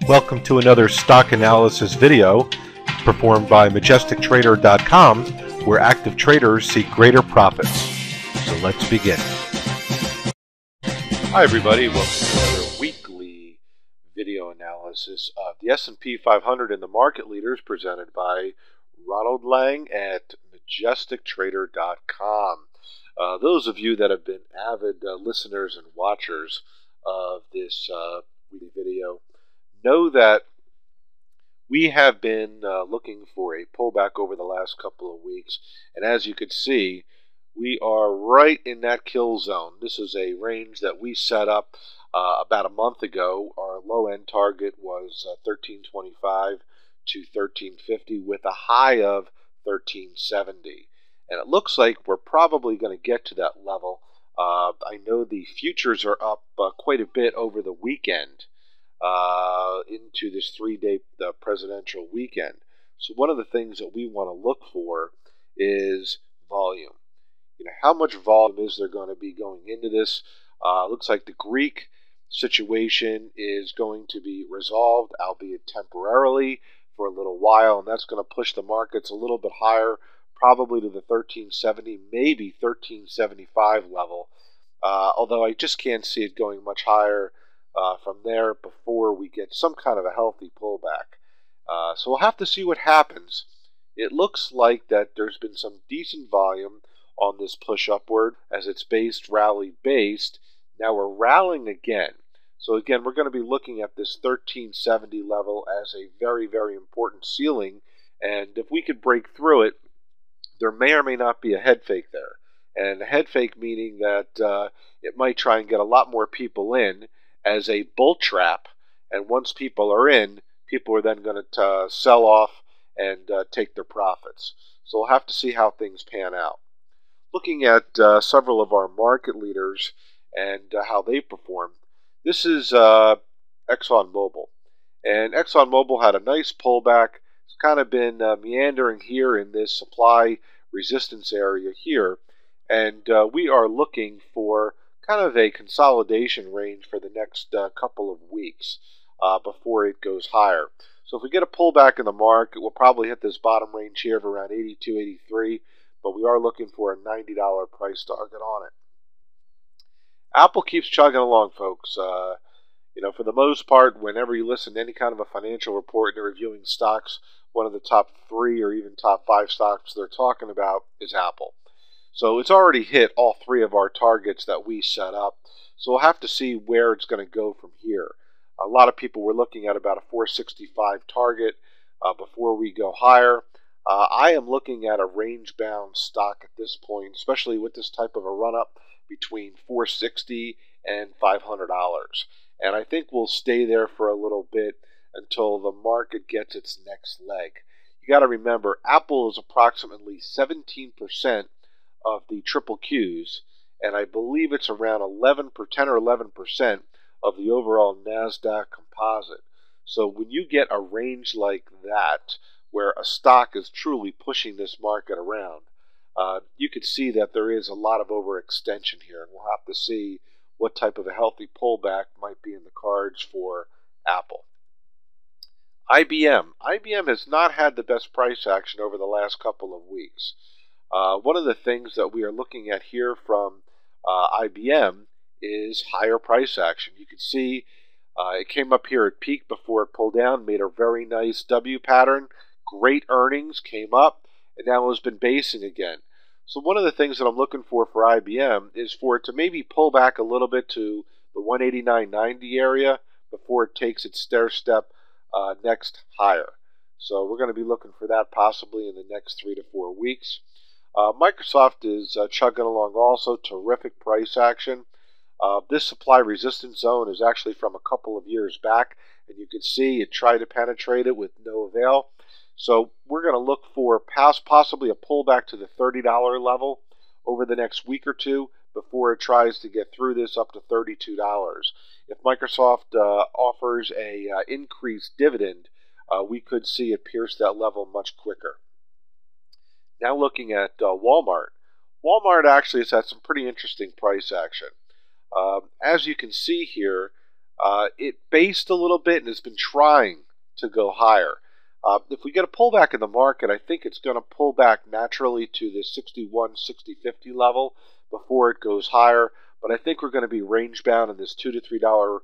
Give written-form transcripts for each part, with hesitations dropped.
Welcome to another stock analysis video performed by MajesticTrader.com, where active traders seek greater profits. So let's begin. Hi everybody, welcome to another weekly video analysis of the S&P 500 and the market leaders presented by Ronald at MajesticTrader.com. Those of you that have been avid listeners and watchers of this weekly video know that we have been looking for a pullback over the last couple of weeks, and as you can see, we are right in that kill zone. This is a range that we set up about a month ago. Our low end target was 1325 to 1350 with a high of 1370, and it looks like we're probably going to get to that level. I know the futures are up quite a bit over the weekend into this three-day presidential weekend. So one of the things that we want to look for is volume. How much volume is there going to be going into this? Looks like the Greek situation is going to be resolved, albeit temporarily, for a little while, and that's going to push the markets a little bit higher, probably to the 1370, maybe 1375 level, although I just can't see it going much higher from there before we get some kind of a healthy pullback. So we'll have to see what happens. It looks like that there's been some decent volume on this push upward as it's rally based. Now we're rallying again. So again, we're going to be looking at this 1370 level as a very, very important ceiling. And if we could break through it, there may or may not be a head fake there. And a head fake meaning that it might try and get a lot more people in as a bull trap, and once people are in, people are then going to sell off and take their profits. So we'll have to see how things pan out. Looking at several of our market leaders and how they performed, this is ExxonMobil. And ExxonMobil had a nice pullback. It's kind of been meandering here in this supply resistance area here, and we are looking for kind of a consolidation range for the next couple of weeks before it goes higher. So if we get a pullback in the market, we'll probably hit this bottom range here of around 82, 83, but we are looking for a $90 price target on it. Apple keeps chugging along, folks. For the most part, whenever you listen to any kind of a financial report and they're reviewing stocks, one of the top 3 or even top 5 stocks they're talking about is Apple. So it's already hit all 3 of our targets that we set up. So we'll have to see where it's going to go from here. A lot of people were looking at about a 465 target before we go higher. I am looking at a range-bound stock at this point, especially with this type of a run-up between $460 and $500. And I think we'll stay there for a little bit until the market gets its next leg. You got to remember, Apple is approximately 17% of the triple Qs, and I believe it's around 10 or 11% of the overall NASDAQ composite. So when you get a range like that, where a stock is truly pushing this market around, you could see that there is a lot of overextension here, and we'll have to see what type of a healthy pullback might be in the cards for Apple. IBM has not had the best price action over the last couple of weeks. One of the things that we are looking at here from IBM is higher price action. You can see it came up here at peak before it pulled down, made a very nice W pattern, great earnings, came up, and now has been basing again. So one of the things that I'm looking for IBM is for it to maybe pull back a little bit to the 189.90 area before it takes its stair step next higher. So we're going to be looking for that possibly in the next 3 to 4 weeks. Microsoft is chugging along also, terrific price action. This supply resistance zone is actually from a couple of years back, and you can see it tried to penetrate it with no avail. So we're going to look for possibly a pullback to the $30 level over the next week or two before it tries to get through this up to $32. If Microsoft offers a increased dividend, we could see it pierce that level much quicker. Now looking at Walmart. Walmart actually has had some pretty interesting price action. As you can see here, It based a little bit and has been trying to go higher. If we get a pullback in the market, I think it's going to pull back naturally to the 61, 60, 50 level before it goes higher. But I think we're going to be range bound in this $2 to $3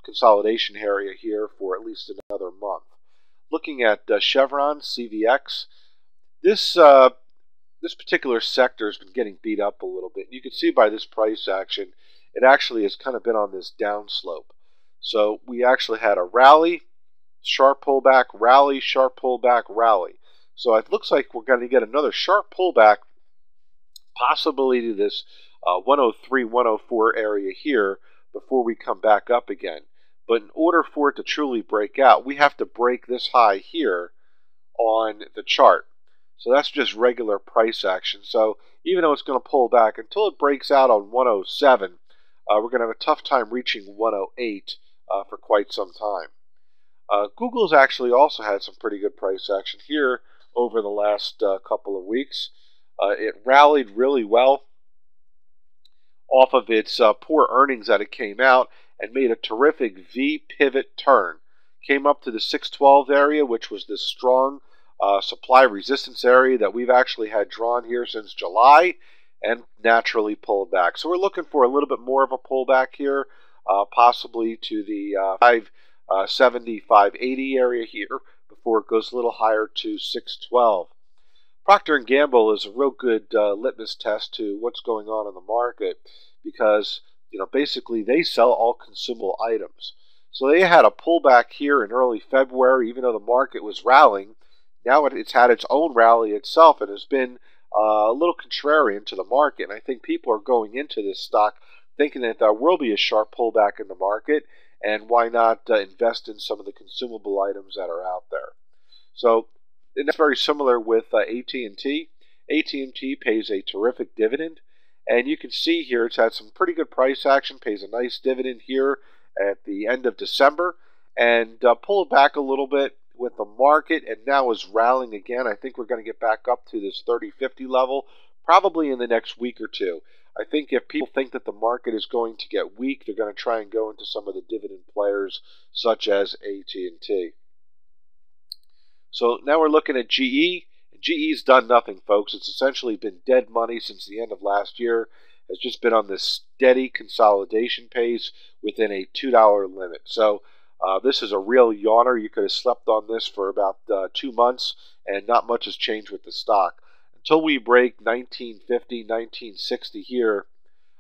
consolidation area here for at least another month. Looking at Chevron, CVX, this particular sector has been getting beat up a little bit. You can see by this price action, it actually has kind of been on this down slope. So we actually had a rally, sharp pullback, rally, sharp pullback, rally. So it looks like we're going to get another sharp pullback, possibly to this 103, 104 area here before we come back up again. But in order for it to truly break out, we have to break this high here on the chart. So that's just regular price action. So even though it's going to pull back, until it breaks out on 107, we're going to have a tough time reaching 108 for quite some time. Google's actually also had some pretty good price action here over the last couple of weeks. It rallied really well off of its poor earnings that it came out and made a terrific V pivot turn. Came up to the 612 area, which was this strong supply resistance area that we've actually had drawn here since July, and naturally pulled back. So we're looking for a little bit more of a pullback here, possibly to the 570, 580 area here before it goes a little higher to 612. Procter & Gamble is a real good litmus test to what's going on in the market because, basically they sell all consumable items. So they had a pullback here in early February, even though the market was rallying. Now it's had its own rally itself and has been a little contrarian to the market. And I think people are going into this stock thinking that there will be a sharp pullback in the market, and why not invest in some of the consumable items that are out there. So, and that's very similar with AT&T. AT&T pays a terrific dividend, and you can see here it's had some pretty good price action, pays a nice dividend here at the end of December, and pulled back a little bit with the market, and now is rallying again. I think we're going to get back up to this 30-50 level probably in the next week or two. I think if people think that the market is going to get weak, they're going to try and go into some of the dividend players such as AT&T. So now we're looking at GE. GE's done nothing, folks. It's essentially been dead money since the end of last year. It's just been on this steady consolidation pace within a $2 limit. So this is a real yawner. You could have slept on this for about 2 months, and not much has changed with the stock. Until we break 1950, 1960 here,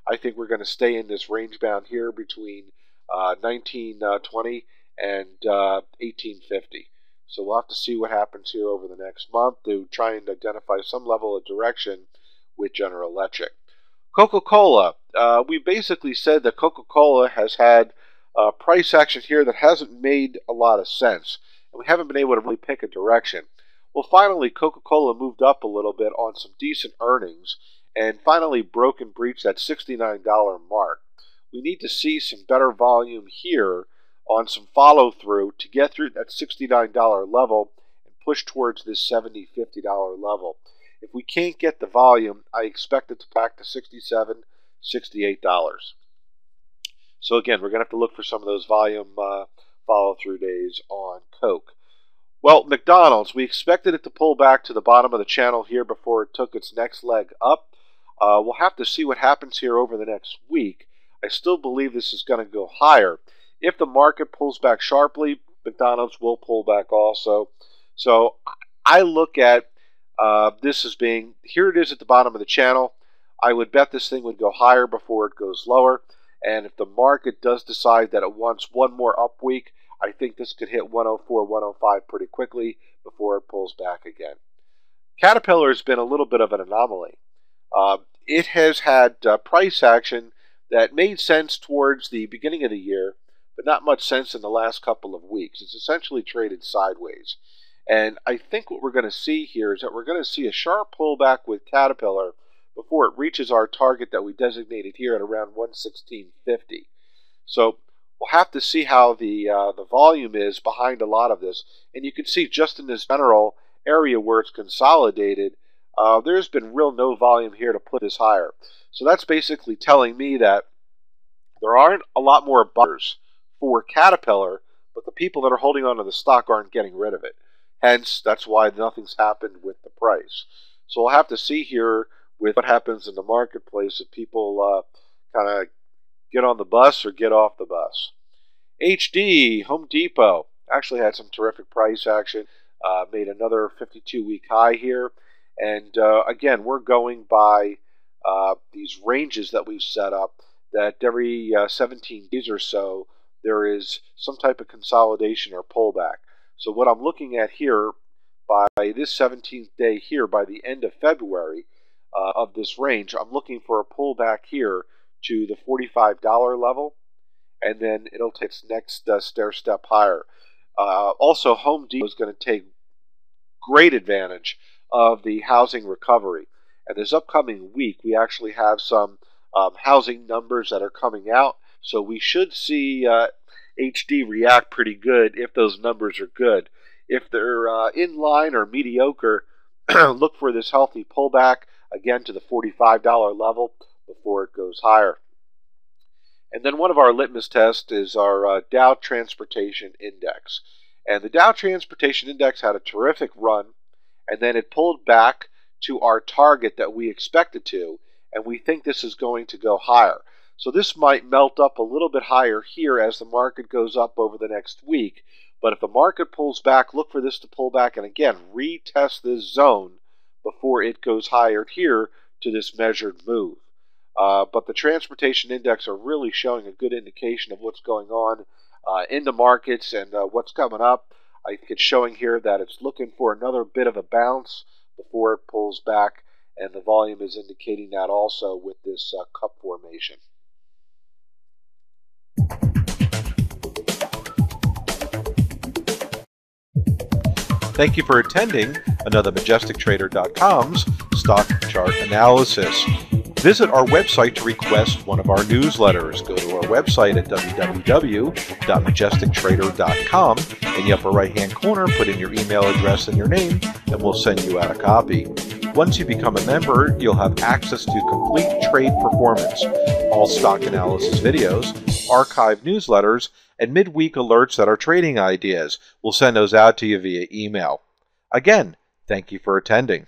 I think we're going to stay in this range bound here between 1920 and 1850. So we'll have to see what happens here over the next month to try and identify some level of direction with General Electric. Coca-Cola. We basically said that Coca-Cola has had price action here that hasn't made a lot of sense, and we haven't been able to really pick a direction. Well, finally, Coca-Cola moved up a little bit on some decent earnings and finally broke and breached that $69 mark. We need to see some better volume here on some follow-through to get through that $69 level and push towards this $70, $50 level. If we can't get the volume, I expect it to back to $67, $68. So again, we're going to have to look for some of those volume follow-through days on Coke. Well, McDonald's, we expected it to pull back to the bottom of the channel here before it took its next leg up. We'll have to see what happens here over the next week. I still believe this is going to go higher. If the market pulls back sharply, McDonald's will pull back also. So I look at this as being, here it is at the bottom of the channel. I would bet this thing would go higher before it goes lower. And if the market does decide that it wants one more up week, I think this could hit 104, 105 pretty quickly before it pulls back again. Caterpillar has been a little bit of an anomaly. It has had price action that made sense towards the beginning of the year, but not much sense in the last couple of weeks. It's essentially traded sideways. And I think what we're going to see here is that we're going to see a sharp pullback with Caterpillar before it reaches our target that we designated here at around 116.50. So we'll have to see how the volume is behind a lot of this. And you can see just in this general area where it's consolidated, there's been real no volume here to put this higher. So that's basically telling me that there aren't a lot more buyers for Caterpillar, but the people that are holding on to the stock aren't getting rid of it. Hence, that's why nothing's happened with the price. So we'll have to see here with what happens in the marketplace if people kind of get on the bus or get off the bus. HD, Home Depot, actually had some terrific price action, made another 52-week high here. And again, we're going by these ranges that we've set up, that every 17 days or so, there is some type of consolidation or pullback. So what I'm looking at here, by this 17th day here, by the end of February of this range, I'm looking for a pullback here to the $45 level, and then it'll take its next stair step higher. Also, Home Depot is going to take great advantage of the housing recovery. And this upcoming week, we actually have some housing numbers that are coming out, so we should see HD react pretty good if those numbers are good. If they're in line or mediocre, look for this healthy pullback, again, to the $45 level before it goes higher. And then one of our litmus tests is our Dow Transportation Index. And the Dow Transportation Index had a terrific run, and then it pulled back to our target that we expected to, and we think this is going to go higher. So this might melt up a little bit higher here as the market goes up over the next week. But if the market pulls back, look for this to pull back and again retest this zone before it goes higher here to this measured move. But the transportation index are really showing a good indication of what's going on in the markets and what's coming up. I think it's showing here that it's looking for another bit of a bounce before it pulls back, and the volume is indicating that also with this cup formation. Thank you for attending another MajesticTrader.com's stock chart analysis. Visit our website to request one of our newsletters. Go to our website at www.majestictrader.com. In the upper right-hand corner, put in your email address and your name, and we'll send you out a copy. Once you become a member, you'll have access to complete trade performance, all stock analysis videos, archived newsletters, and midweek alerts that are trading ideas. We'll send those out to you via email. Again, thank you for attending.